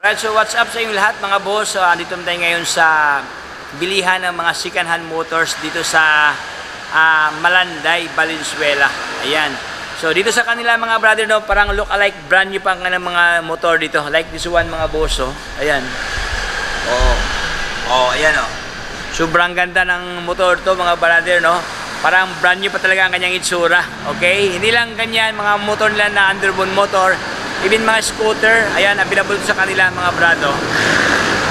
Alright, so what's up sa inyong lahat mga boss? So, andito tayo ngayon sa bilihan ng mga second hand motors dito sa Malanday, Valenzuela. Ayan. So dito sa kanila mga brother, no, parang look alike brand new pa ang mga motor dito. Like this one mga boss, oh. Ayan. Ayan, oh. Sobrang ganda ng motor to mga brother, no. Parang brand new pa talaga ang kanyang itsura. Okay? Hindi lang ganyan mga motor nila na underbone motor. Even mga scooter, ayan, available sa kanila mga brado.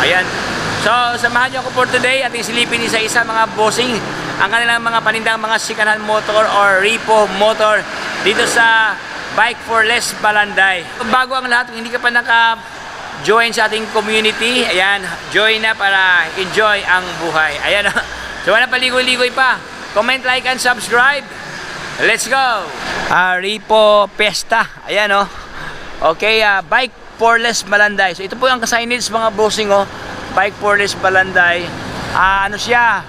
Ayan. So, samahan niyo ako for today at silipin isa-isa mga bossing ang kanilang mga panindang mga second hand motor or repo motor dito sa Bike for Less Malanday. Bago ang lahat, kung hindi ka pa naka-join sa ating community, ayan, join na para enjoy ang buhay. Ayan. So, wala paligoy-ligoy pa. Comment, like, and subscribe. Let's go! Repo Pesta. Ayan, oh. Okay, Bike for Less Malanday. So ito po ang signage mga bossing, oh. Bike for Less Malanday. Ano siya?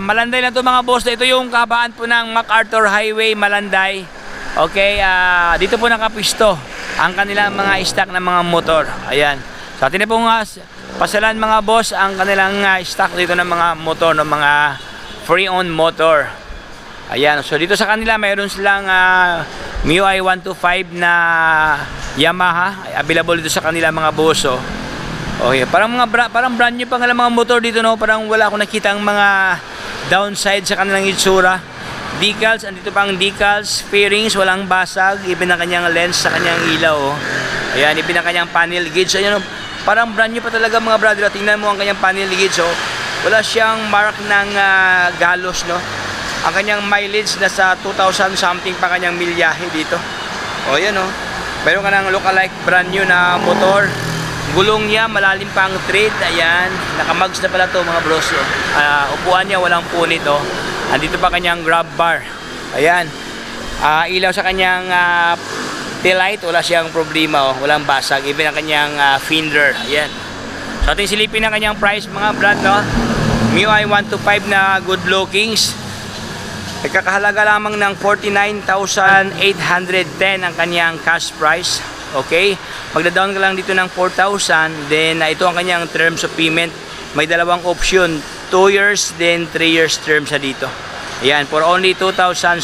Malanday na to mga boss. Ito yung kahabaan po ng MacArthur Highway, Malanday. Okay, dito po nakapisto ang kanilang mga stock ng mga motor. Ayan. So atin na po nga pasalan mga boss ang kanilang stock dito ng mga motor, ng mga pre-owned motor. Ayan. So dito sa kanila mayroon silang MIUI 125 na Yamaha, available dito sa kanila mga boss, oh. Okay, parang brand new pa nga mga motor dito, no. Parang wala akong nakita ang mga downside sa kanilang itsura. Decals, andito pa ang decals, fairings, walang basag, even ang kanyang lens sa kanyang ilaw, oh. Ayan, even ang kanyang panel gauge. Ayan, oh. Parang brand new pa talaga mga brother. Tingnan mo ang kanyang panel gauge, oh. Wala siyang mark ng galos, no. Ang kanyang mileage nasa 2,000 something pa kanyang milyahe dito. O yan, o. Meron ka ng look-alike brand new na motor. Gulong niya, malalim pa ang tread. Ayan. Nakamags na pala to mga bros. Upuan niya, walang punit, o. Andito pa kanyang grab bar. Ayan. Ilaw sa kanyang tail light. Wala siyang problema, o. Walang basag. Even ang kanyang fender. Ayan. So ating silipin ang kanyang price mga brand, no. MIUI 125 na good lookings. Nagkakahalaga lamang ng 49,810 ang kanyang cash price. Okay? Magda-down ka lang dito ng 4,000. Then ito ang kanyang terms of payment. May dalawang option. 2 years, then 3 years term sa dito. Ayan, for only 2,718.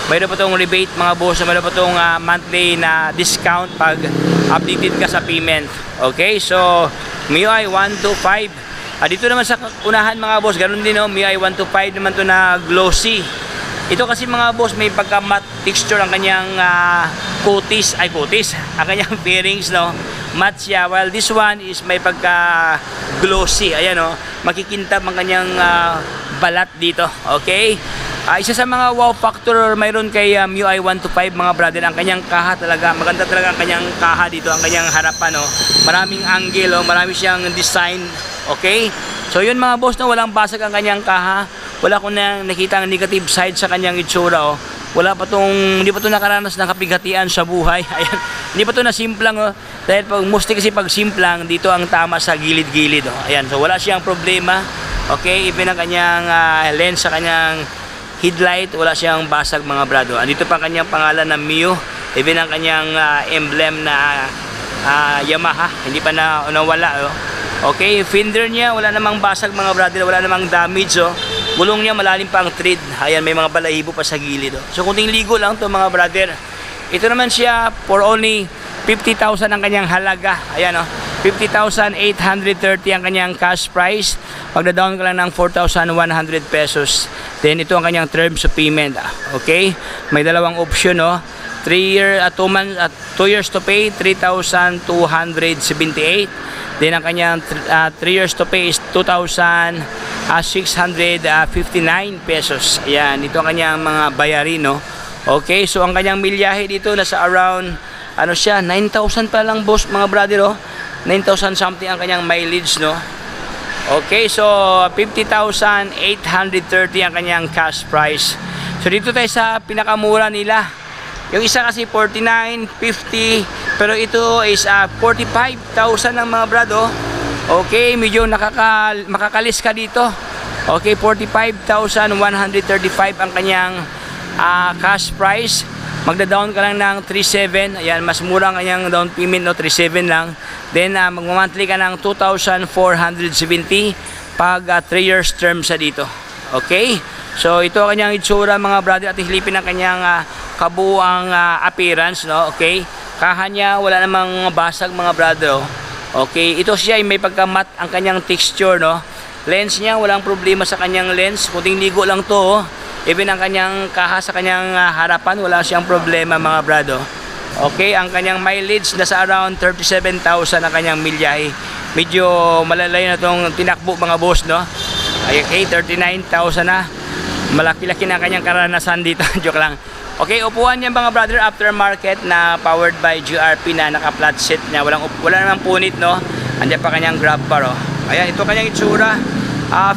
Mayroon pa itong rebate mga boss. Mayroon pa itong monthly na discount pag updated ka sa payment. Okay? So, MIUI 125. Dito naman sa unahan mga boss, ganun din, no? MIUI 125 naman to na glossy. Ito kasi mga boss, may pagka matte texture ang kanyang coatis, ang kanyang bearings, no? Matte siya, while this one is may pagka glossy. Ayan, no? Makikintab ang kanyang balat dito. Okay? Isa sa mga wow factor mayroon kay MIUI 125 mga brother, ang kanyang kaha talaga. Maganda talaga ang kanyang kaha dito, ang kanyang harapan, no? Maraming angle, oh, marami siyang design. Okay? So yun mga boss, no, walang basag ang kanyang kaha. Wala akong nakita ang negative side sa kanyang itsura, oh. Hindi pa to nakaranas ng kapighatian sa buhay. Ayan. Hindi pa to na simplang, oh. Dahil mostly kasi pag simplang, dito ang tama sa gilid-gilid, oh. Ayan. So wala siyang problema. Okay? Even ang kanyang lens sa kanyang headlight, wala siyang basag mga brado. Andito pa ang kanyang pangalan na MIU. Even ang kanyang emblem na Yamaha. Hindi pa nawala, oh. Okay, fender niya, wala namang basag mga brother, wala namang damage, oh. Gulong niya, malalim pa ang tread. Ayan, may mga balahibo pa sa gilid, oh. So, kunting ligo lang to mga brother. Ito naman siya for only 50,000 ang kanyang halaga. Ayan, oh. 50,830 ang kanyang cash price. Pagda-down ka lang ng 4,100 pesos. Then, ito ang kanyang terms of payment. Okay? May dalawang option, oh. 2 years to pay, 3,278. Then ang kanyang 3 years to pay is 2,659 pesos. Ayan, ito ang kanyang mga bayarin, no? Okay, so ang kanyang milyahe dito nasa around, 9,000 pa lang boss mga brother, oh. 9,000 something ang kanyang mileage, no? Okay, so 50,830 ang kanyang cash price. So dito tayo sa pinakamura nila. Yung isa kasi 49.50, pero ito is 45,000 ng mga brado. Okay, medyo makakalis ka dito. Okay, 45,135 ang kanyang cash price. magda-down ka lang ng 3,700. Ayan, mas mura ang kanyang down payment, no? 3,700 lang. Then mag-monthly ka ng 2,470 pag 3 years term sa dito. Okay? So ito ang kanyang itsura mga brother, at hilipin ang kanyang kabuuang appearance, no? Okay? Kaha niya wala namang basag mga brother, oh. Okay, ito siya ay may pagkamat ang kanyang texture, no? Lens niya walang problema sa kanyang lens, kunting ligo lang to, oh. Even ang kanyang kaha sa kanyang harapan wala siyang problema mga brother. Okay, ang kanyang mileage nasa around 37,000 ang kanyang milyahe. Medyo malalay na tong tinakbo mga boss, no? Ay, okay, 39,000 na. Malaki-laki na kanyang karanasan dito. Joke lang. Okay, upuan niya mga brother, aftermarket na powered by GRP na naka-flat seat niya. Wala namang punit, no? Andiyan pa kanyang grab bar, oh. Ayan, ito kanyang itsura.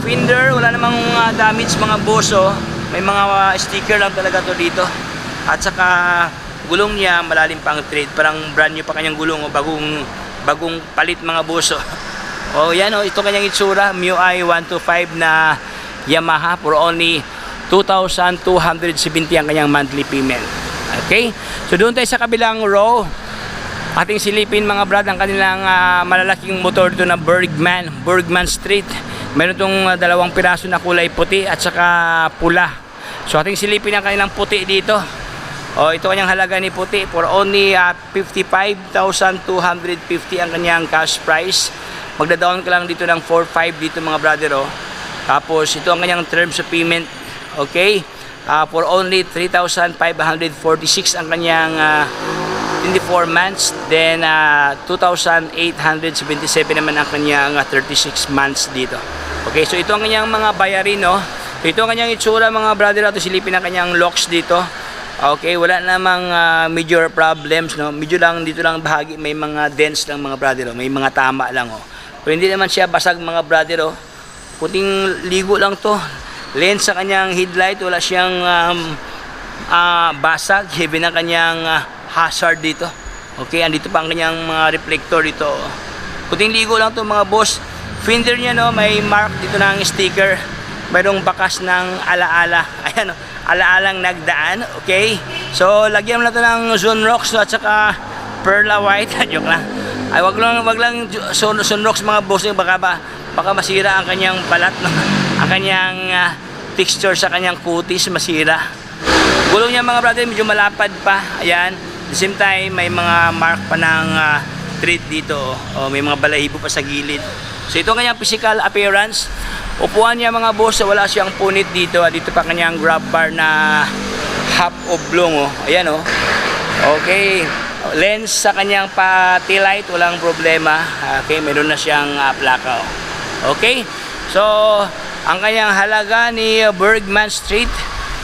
Fender, wala namang damage mga boss, oh. May mga sticker lang talaga to dito. At saka gulong niya malalim pang tread, parang brand new pa kanyang gulong, oh. Bagong palit mga boss, oh. Oh, yan, oh, ito kanyang itsura, MIUI 125 na Yamaha for only 2,270 ang kanyang monthly payment. Okay? So doon tayo sa kabilang row. Ating silipin mga brad ang kanilang malalaking motor dito na Bergman Street. Meron itong dalawang piraso na kulay puti at saka pula. So ating silipin ang kanilang puti dito. Oh, ito kanyang halaga ni puti for only 55,250 ang kanyang cash price. Magda-down ka lang dito ng 4,500 dito mga brother, oh. Tapos ito ang kanyang terms of payment. Okay, for only 3,546 ang kanyang 24 months. Then 2,877 naman ang kanyang 36 months dito. Okay, so ito ang kanyang mga bayarin, no? So, ito ang kanyang itsura mga brother. Ito silipin ang kanyang locks dito. Okay, wala namang major problems, no? Medyo lang dito lang bahagi may mga dents lang mga brother, oh. May mga tama lang, oh. Pero hindi naman siya basag mga brother, oh. Puting ligo lang to. Lens sa kanyang headlight, wala siyang basag. Heavy na kanyang hazard dito. Okay, andito pa ang kanyang mga reflector dito. Puting ligo lang to mga boss. Fender niya, no, may mark dito ng sticker. Mayroong bakas ng alaala. Ayan, no, alaalang nagdaan. Okay, so lagyan mo na to ng Sunrocks, no, at saka Perla White. Joke lang. Ay, wag lang Sunrocks mga boss, baka masira ang kanyang balat, no? Ang kanyang texture sa kanyang kutis masira. Gulong niya mga brother medyo malapad pa. Ayan, at the same time may mga mark pa ng tread dito, oh. May mga balahibo pa sa gilid. So ito ang kanyang physical appearance. Upuan niya mga boss, wala siyang punit dito. Dito pa kanyang grab bar na half oblong, oh. Ayan, oh. Okay, lens sa kanyang taillight walang problema. Okay, meron na siyang plaka, oh. Okay, so ang kanyang halaga ni Bergman Street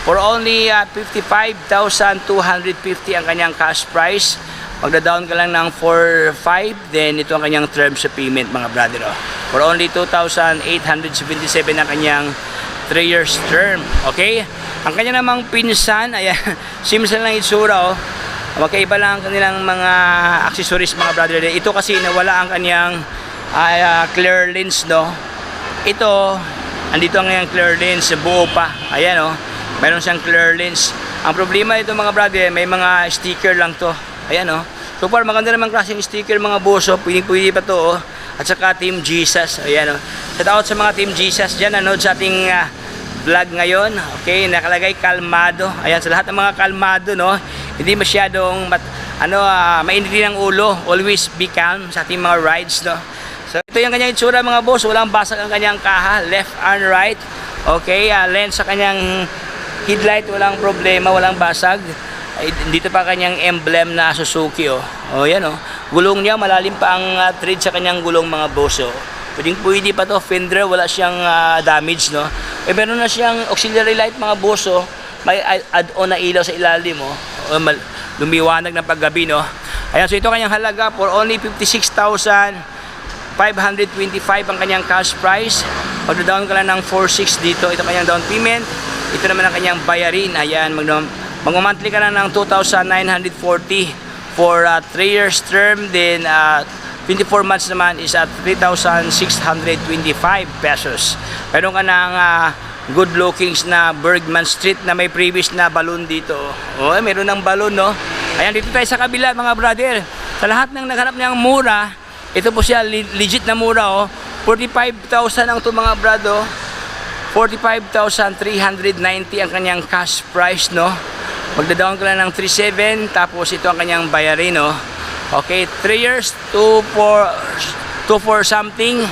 for only 55,250 ang kanyang cash price. Magda-down ka lang ng 4,500, then ito ang kanyang terms of payment mga brother, oh. For only 2,877 ang kanyang 3 years term. Okay, ang kanya namang pinsan, ayan, simple lang itsura, oh. Magkaiba lang ang kanilang mga accessories mga brother. Ito kasi nawala ang kanyang clear lens, no. Ito andito ang kanyang clear lens, buo pa. Ayan, oh, meron siyang clear lens. Ang problema ito mga brother, may mga sticker lang to. Ayan, oh. So far maganda naman klaseng sticker mga boss, oh. Pwede pa to, oh. At saka Team Jesus. Ayan, oh. Shout out sa mga Team Jesus dyan, nanood sa ating vlog ngayon. Okay, nakalagay kalmado. Ayan, sa lahat ng mga kalmado, no, hindi masyadong mainitin ang ulo. Always be calm sa ating mga rides, no. So ito yung kanyang itsura mga boss, walang basag ang kanyang kaha, left and right. Okay, lens sa kanyang headlight walang problema, walang basag. Dito pa kanyang emblem na Suzuki, oh. Oh, yan, oh. Gulong niya malalim pa ang tread sa kanyang gulong mga boss, oh. Pwede pa to. Fender, wala siyang damage, no. Meron na siyang auxiliary light mga boss, oh. May add-on na ilaw sa ilalim, oh. Lumiwanag ng paggabi, no. Ayan, so ito kanyang halaga for only 56,525 ang kanyang cash price. Magda-down ka lang ng 4,600 dito. Ito kanyang down payment. Ito naman ang kanyang bayarin. Ayan, mag-monthly ka na ng 2,940 for 3 years term. Then 24 months naman is at 3,625 pesos. Meron ka ng good lookings na Bergman Street na may previous na balloon dito. Oh, meron ng balloon, no? Ayan, dito tayo sa kabila, mga brother. Sa lahat ng naghanap niyang mura, ito po siya, legit na mura, oh. 45,000 ang ito, mga brado. 45,390 ang kanyang cash price, no? Magdadaon ka lang ng 3,700, tapos ito ang kanyang bayarin, no? Okay, 3 years, 2,4 something.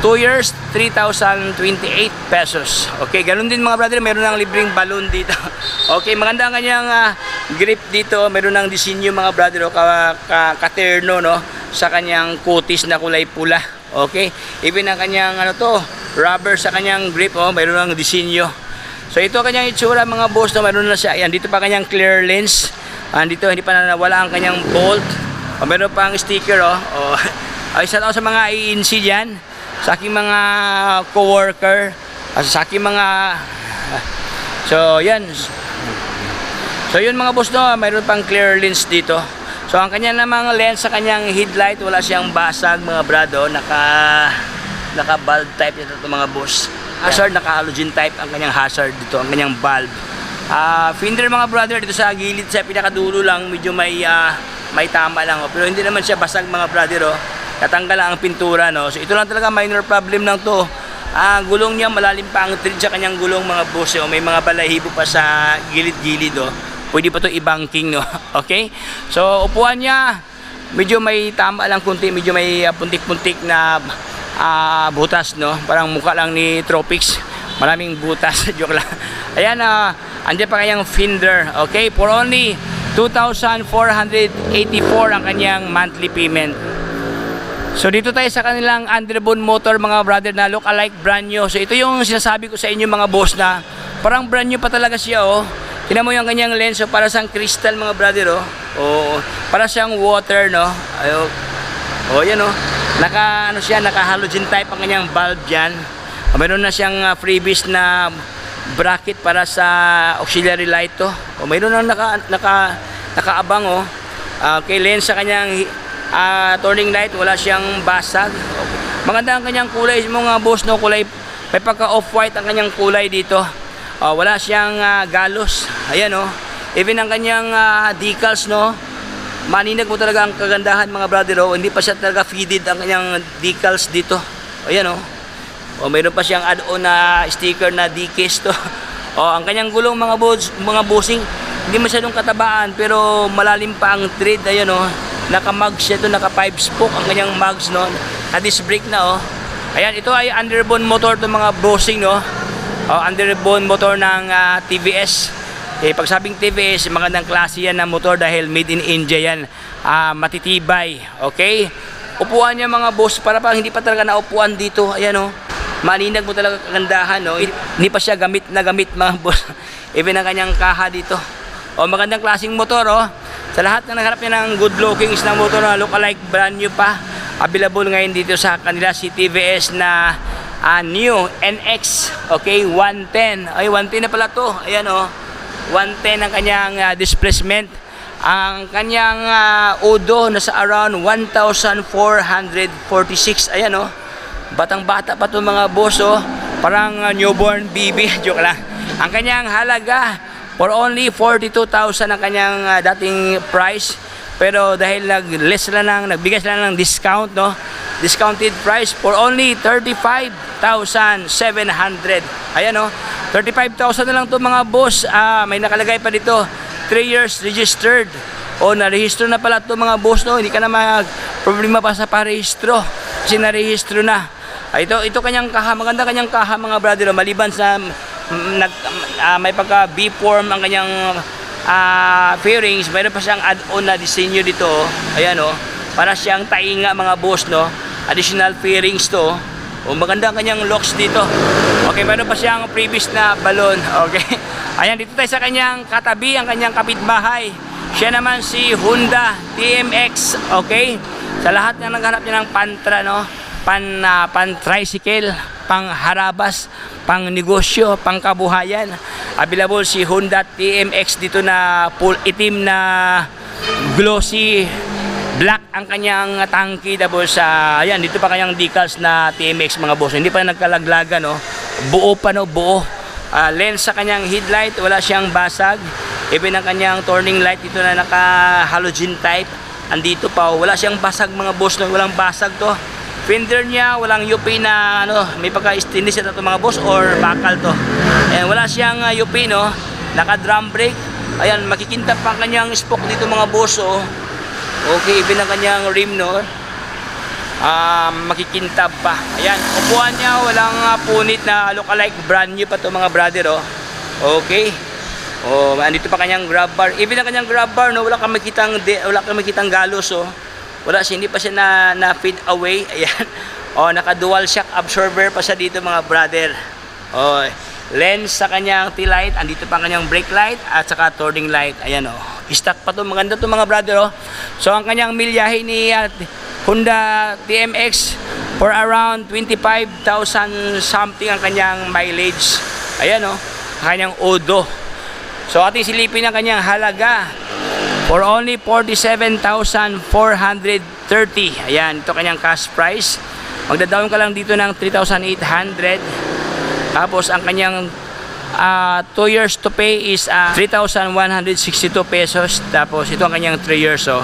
2 years, 3,028 pesos. Okay, ganun din mga brother, meron ng libreng balloon dito. Okay, maganda ang kanyang grip dito. Meron ng disenyo mga brother, katerno, no, sa kanyang kutis na kulay pula. Okay, even ang kanyang rubber sa kanyang grip, meron ng disenyo. So ito kanyang itsura mga boss, no, meron na siya. Ayan, dito pa kanyang clear lens. Dito hindi pa nawala ang kanyang bolt. Meron pa ang sticker, isa sa mga INC diyan, sa aking mga co-worker, sa aking mga so yan, so yun mga boss, no, mayroon pang clear lens dito. So ang kanya namang lens sa kanyang headlight, wala siyang basag mga brado, naka bulb type ito mga boss. Hazard, naka halogen type ang kanyang hazard dito, ang kanyang bulb. Fender mga brother, dito sa gilid sa pinakadulo lang medyo may tama lang, pero hindi naman siya basag mga brother, natanggal lang ang pintura, no. So ito lang talaga minor problem lang to. Gulong niya malalim pa ang thread sa kanyang gulong mga boss, may mga balahibo pa sa gilid-gilid, pwede pa to i-banking, no. Okay, so upuan niya medyo may tama lang kunti, medyo may puntik-puntik na butas, no, parang mukha lang ni Tropics, maraming butas. Joke lang. Ayan, andyan pa kanyang fender. Okay, for only 2,484 ang kanyang monthly payment. So dito tayo sa kanilang Underbone Motor mga brother na look alike brand new. So ito yung sinasabi ko sa inyo mga boss na parang brand new pa talaga siya, Tingnan mo yung kanyang lens, para siyang crystal mga brother, para siyang water, no. Yan, naka halogen type ang kanyang bulb diyan. Mayroon na siyang freebies na bracket para sa auxiliary light, mayroon na nakaabang, okay, lens sa kanyang turning light, wala siyang basag. Okay. Maganda ang kanyang kulay mga boss, no, kulay may pagka off-white ang kanyang kulay dito. Wala siyang galos. Ayan, even ang kanyang decals, no, maninag mo talaga ang kagandahan mga brother, hindi pa siya talaga faded ang kanyang decals dito. Ayan, mayroon pa siyang add-on na sticker na D-case to. Ang kanyang gulong mga bossing, hindi masyadong katabaan pero malalim pa ang thread. Ayan, naka-mugs siya to, naka 5 spoke ang kanyang mugs, no, na disc brake na, Ayan, ito ay underbone motor to mga bossing, no. Underbone motor ng TVS. Pag sabing TVS, magandang klase yan na motor dahil made in India yan. Matitibay. Okay, upuan niya mga boss, para pa hindi pa talaga naupuan dito. Ayan, maninag mo talaga kagandahan, hindi pa siya gamit na gamit mga boss. Even ang kanyang kaha dito, magandang klaseng motor, Sa lahat na naghanap niya ng good lookings na motor na look alike brand new pa, available ngayon dito sa kanila si TVS na new NX, okay, 110. Ay, 110 na pala to. Ayan, 110 ang kanyang displacement. Ang kanyang odo nasa around 1,446. Ayan, batang-bata pa to mga boss, parang newborn baby. Joke lang. Ang kanyang halaga for only 42,000 ang kanyang dating price, pero dahil nagbigay sila ng discount, discounted price for only 35,700. Ayan, 35,000 na lang to mga boss. May nakalagay pa dito 3 years registered, narehistro na pala to mga boss, hindi ka na problema pa sa parehistro kasi narehistro na. Ito kanyang kaha, maganda kanyang kaha mga brother, maliban sa may pagka B-form ang kanyang fairings, mayroon pa siyang add-on na disenyo dito. Ayan, para siyang tainga mga boss, additional fairings to. Maganda ang kanyang locks dito. Okay, mayroon pa siyang previous na balon. Okay, ayan, dito tayo sa kanyang katabi, ang kanyang kapitbahay. Siya naman si Honda TMX. Okay, sa lahat na naghanap niya ng pantra, pan tricycle, pang harabas, pang negosyo, pang kabuhayan, available si Honda TMX dito na full itim na glossy black ang kanyang tangki. Tapos ayan, dito pa kanyang decals na TMX mga boss, hindi pa nagkalaglagan, buo pa, buo. lens sa kanyang headlight, wala siyang basag. Even ang kanyang turning light dito na naka halogen type, andito pa, wala siyang basag mga boss, no? Walang basag to. Fender niya, walang UP na ano, may pagka-stainless ito mga boss or bakal to. Ayan, wala siyang UP, no? Naka drum brake. Ayan, makikintab pa ang kanyang spoke dito mga boss, oh. Okay, even ang kanyang rim, no? Makikintab pa. Ayan, upuan niya, walang punit na look-alike, brand new pa to mga brother, oh. Okay. Oh, andito pa kanyang grab bar. Even ang kanyang grab bar, no, wala kang makitang galos, oh. Wala siya, hindi pa siya na fade away. Ayan. Oh, naka dual shock absorber pa siya dito mga brother. Oh, lens sa kanyang tail light, andito pa ang kanyang brake light at saka turning light. Ayan, oh. Stock pa to, maganda to mga brother, oh. So ang kanyang milyahe ni Honda TMX for around 25,000 something ang kanyang mileage. Ayan, oh. Kanyang odo. So ating silipin ang kanyang halaga for only 47,430. Ayan, ito kanyang cash price. Magda-down ka lang dito ng 3,800. Tapos ang kanyang 2 years to pay is 3,162 pesos. Tapos ito ang kanyang 3 years, oh,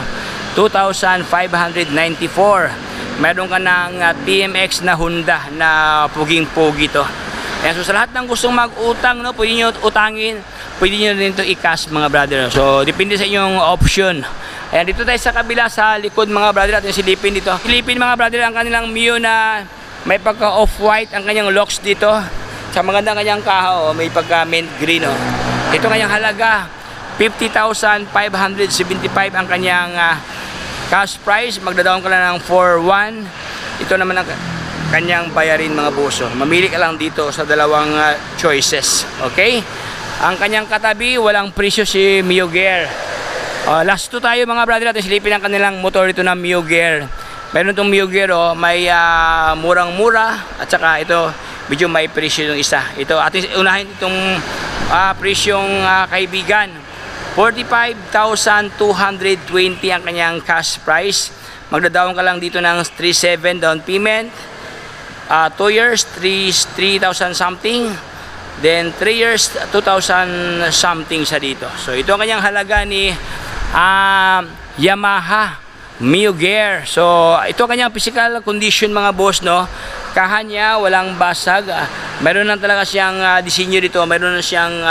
2,594. Meron ka ng TMX na Honda na puging-pugi to. Ayan, so sa lahat ng gustong mag-utang, no, pwede nyo utangin, pwede nyo rin ito i-cash mga brother. So depende sa inyong option. Ayan, dito tayo sa kabila sa likod mga brother, at yung silipin dito. Silipin mga brother ang kanilang Mio na may pagka off-white ang kanyang locks dito. Sa magandang kanyang kaha, oh, may pagka mint green, oh. Ito kanyang halaga 50,575 ang kanyang cash price. Magda-down ka lang ng 4,100. Ito naman ang kanyang bayarin mga boso. Mamili ka lang dito sa dalawang choices. Okay? Ang kanyang katabi, walang presyo si Mio Gear. Last 2 tayo mga brother, at silipin ang kanilang motor ito na Mio Gear. Meron itong Mio Gear, oh, may murang-mura, at saka ito medyo may presyo yung isa. Ito ating unahin itong presyong kaibigan. 45,220 ang kanyang cash price. Magda-down ka lang dito ng 3,700 down payment. 2 years 3,000 something, then 3 years 2,000 something siya dito. So ito ang kanyang halaga ni Yamaha Mio Gear. So ito ang kanyang physical condition mga boss, no. Kahan niya walang basag, meron lang talaga siyang disenyo dito, meron na siyang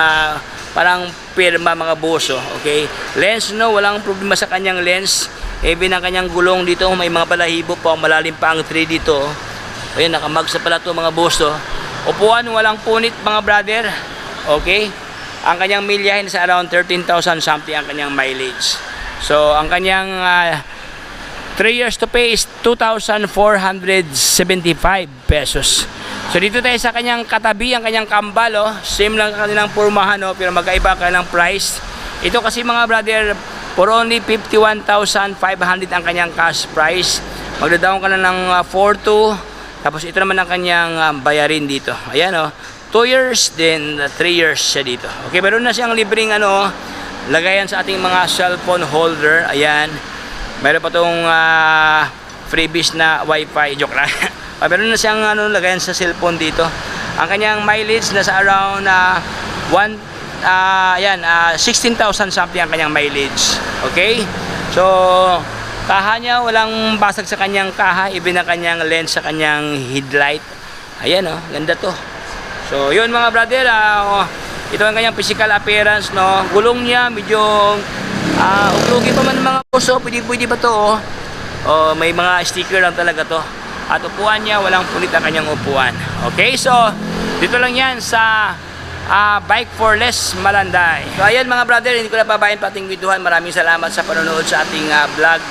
parang pirma mga boss, oh. Okay, lens, no, walang problema sa kanyang lens. Even ang kanyang gulong dito may mga balahibo pa, malalim pa ang 3 dito, oh. Ayan, nakamagsa pala to mga boss, oh. Upuan, walang punit mga brother. Okay? Ang kanyang milyahin sa around 13,000 something ang kanyang mileage. So, ang kanyang 3 years to pay is 2,475 pesos. So, dito tayo sa kanyang katabi, ang kanyang kambal, oh. Same lang kanilang pormahan, oh, pero magkaiba kanilang price. Ito kasi mga brother, for only 51,500 ang kanyang cash price. Magda-down ka na ng 4,200. Tapos ito naman ang kanyang bayarin dito. Ayan, oh. 2 years, then 3 years siya dito. Okay, meron na siyang libreng ano, lagayan sa ating mga cellphone holder. Ayan. Meron pa tong freebies na wifi. Joke lang. Meron na siyang ano, lagayan sa cellphone dito. Ang kanyang mileage nasa around 16,000 something ang kanyang mileage. Okay? So, kaha niya, walang basag sa kanyang kaha, even ang kanyang lens sa kanyang headlight. Ayan, oh, ganda to. So, yun mga brother, ito ang kanyang physical appearance, no. Gulong niya, medyo uglugi pa man mga puso, pwede ba to, oh. May mga sticker lang talaga to. At upuan niya, walang punit ang kanyang upuan. Okay, so, dito lang yan sa Bike for Less Malanday. So, ayan mga brother, hindi ko na pabayan pa ating videohan. Maraming salamat sa panonood sa ating vlog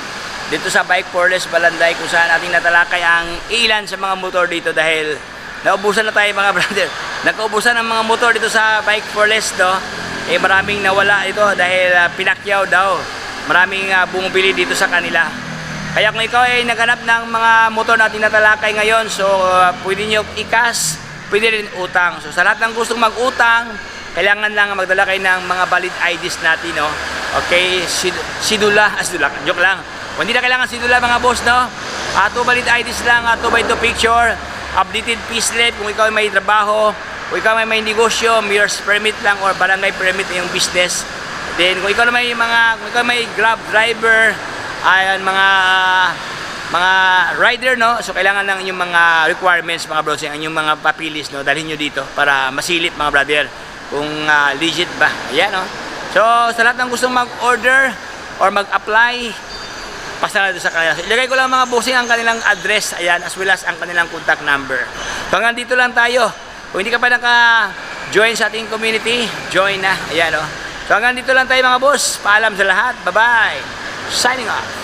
dito sa Bike for Less Malanday, kung saan ating natalakay ang ilan sa mga motor dito dahil naubusan na tayo mga brother. Nakaubusan ang mga motor dito sa Bike for Less, no? Maraming nawala ito dahil pinakyaw daw. Maraming bumibili dito sa kanila. Kaya kung ikaw ay naghanap ng mga motor natin natalakay ngayon, so pwede nyo i-cash, pwede rin utang. So sa lahat ng gustong mag-utang, kailangan lang magdala kayo ng mga valid IDs natin, no? Okay, sidula, joke lang. Kung hindi na kailangan sidula mga boss, no? 2 valid IDs lang, 2x2 picture, updated payslip kung ikaw ay may trabaho, Kung ikaw may negosyo, mayor's permit lang or barangay permit yung business. Then kung ikaw may kung ikaw may Grab driver, ayan, mga rider, no? So kailangan lang yung mga requirements, mga bros, yung mga papilis, no? Dalhin nyo dito para masilip, mga brother, kung legit ba. Ayan, no? So sa lahat ng gustong mag-order or mag-apply, pasara doon sa kanila. So, ilagay ko lang, mga bossing, ang kanilang address, ayan, as well as ang kanilang contact number. So hanggang dito lang tayo. Kung hindi ka pa naka-join sa ating community, join na. Ayan, no? So hanggang dito lang tayo, mga boss. Paalam sa lahat. Bye-bye. Signing off.